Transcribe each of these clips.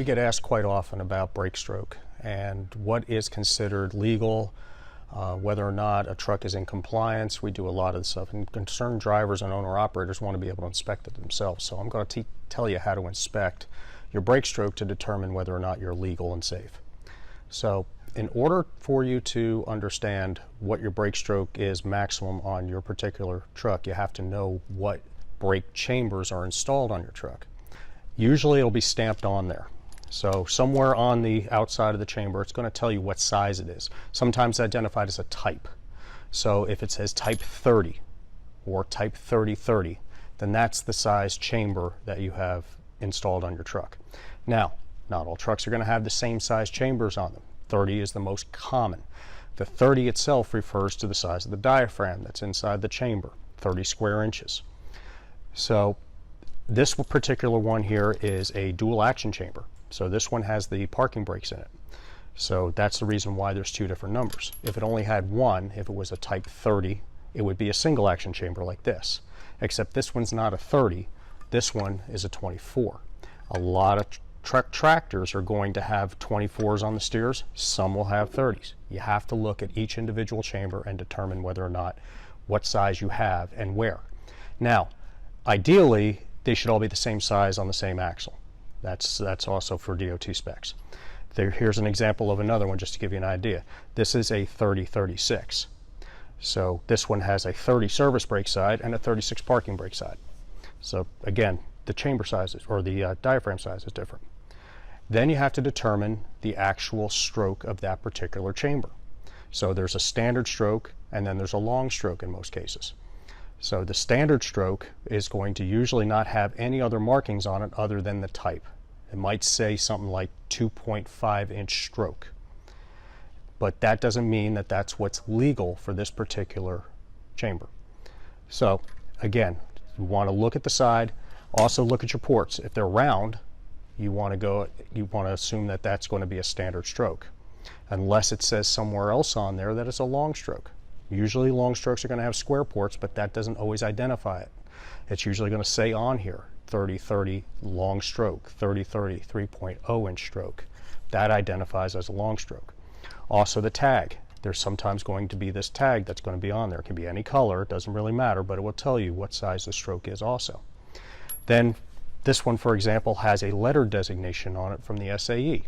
We get asked quite often about brake stroke and what is considered legal, whether or not a truck is in compliance. We do a lot of this stuff, and concerned drivers and owner-operators want to be able to inspect it themselves. So I'm going to tell you how to inspect your brake stroke to determine whether or not you're legal and safe. So in order for you to understand what your brake stroke is maximum on your particular truck, you have to know what brake chambers are installed on your truck. Usually it'll be stamped on there. So somewhere on the outside of the chamber, it's going to tell you what size it is. Sometimes identified as a type. So if it says type 30 or type 3030, then that's the size chamber that you have installed on your truck. Now, not all trucks are going to have the same size chambers on them. 30 is the most common. The 30 itself refers to the size of the diaphragm that's inside the chamber, 30 square inches. So this particular one here is a dual action chamber. So this one has the parking brakes in it. So that's the reason why there's two different numbers. If it only had one, if it was a type 30, it would be a single action chamber like this. Except this one's not a 30, this one is a 24. A lot of tractors are going to have 24s on the steers, some will have 30s. You have to look at each individual chamber and determine whether or not what size you have and where. Now, ideally, they should all be the same size on the same axle. That's also for DOT specs. Here's an example of another one just to give you an idea. This is a 3036. So this one has a 30 service brake side and a 36 parking brake side. So again, the chamber sizes or the diaphragm size is different. Then you have to determine the actual stroke of that particular chamber. So there's a standard stroke and then there's a long stroke in most cases. So the standard stroke is going to usually not have any other markings on it other than the type. It might say something like 2.5-inch stroke. But that doesn't mean that that's what's legal for this particular chamber. So again, you want to look at the side, also look at your ports. If they're round, you want to assume that that's going to be a standard stroke, unless it says somewhere else on there that it's a long stroke. Usually long strokes are going to have square ports, but that doesn't always identify it. It's usually going to say on here 3030 long stroke, 3030 3.0-inch stroke. That identifies as a long stroke. Also the tag. There's sometimes going to be this tag that's going to be on there. It can be any color, it doesn't really matter, but it will tell you what size the stroke is also. Then this one, for example, has a letter designation on it from the SAE.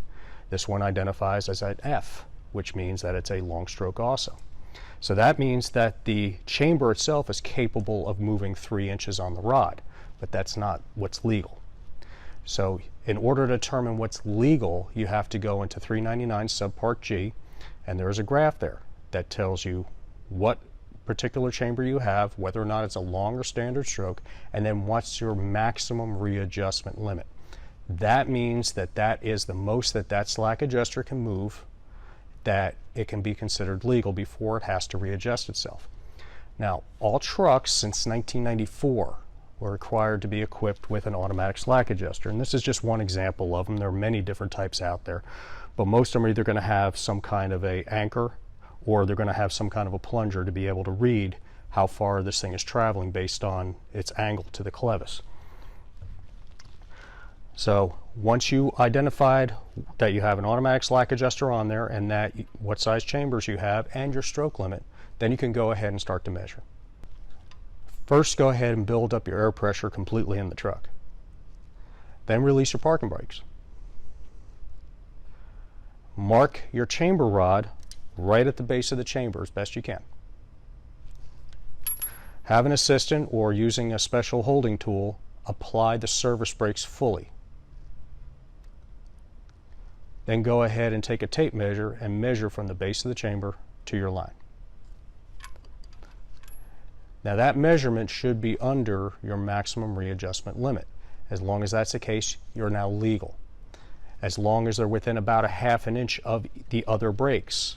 This one identifies as an F, which means that it's a long stroke also. So that means that the chamber itself is capable of moving 3 inches on the rod, but that's not what's legal. So in order to determine what's legal, you have to go into 399 subpart G, and there's a graph there that tells you what particular chamber you have, whether or not it's a long or standard stroke, and then what's your maximum readjustment limit. That means that that is the most that that slack adjuster can move, that it can be considered legal before it has to readjust itself. Now, all trucks since 1994 were required to be equipped with an automatic slack adjuster, and this is just one example of them. There are many different types out there, but most of them are either going to have some kind of a anchor or they're going to have some kind of a plunger to be able to read how far this thing is traveling based on its angle to the clevis. So once you identified that you have an automatic slack adjuster on there and that what size chambers you have and your stroke limit, then you can go ahead and start to measure. First, go ahead and build up your air pressure completely in the truck. Then release your parking brakes. Mark your chamber rod right at the base of the chamber as best you can. Have an assistant or using a special holding tool apply the service brakes fully. Then go ahead and take a tape measure and measure from the base of the chamber to your line. Now that measurement should be under your maximum readjustment limit. As long as that's the case, you're now legal. As long as they're within about a ½ an inch of the other brakes,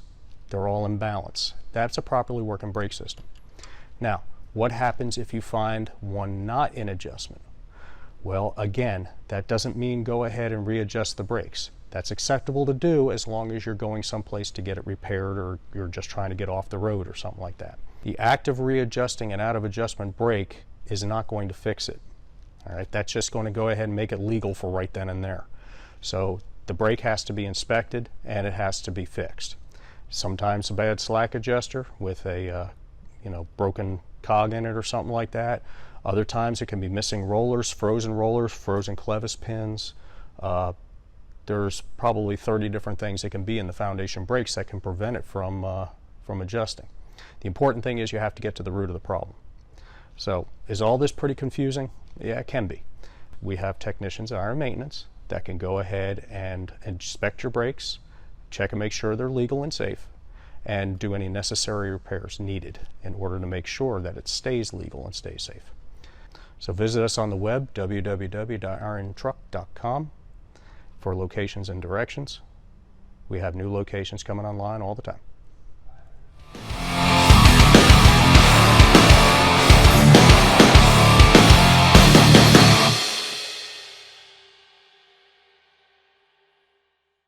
they're all in balance. That's a properly working brake system. Now, what happens if you find one not in adjustment? Well, again, that doesn't mean go ahead and readjust the brakes. That's acceptable to do as long as you're going someplace to get it repaired or you're just trying to get off the road or something like that. The act of readjusting an out of adjustment brake is not going to fix it. All right, that's just going to go ahead and make it legal for right then and there. So the brake has to be inspected and it has to be fixed. Sometimes a bad slack adjuster with a broken cog in it or something like that. Other times it can be missing rollers, frozen clevis pins. There's probably 30 different things that can be in the foundation brakes that can prevent it from adjusting. The important thing is you have to get to the root of the problem. So is all this pretty confusing? Yeah, it can be. We have technicians at our maintenance that can go ahead and inspect your brakes, check and make sure they're legal and safe, and do any necessary repairs needed in order to make sure that it stays legal and stays safe. So visit us on the web, www.irontruck.com, for locations and directions. We have new locations coming online all the time.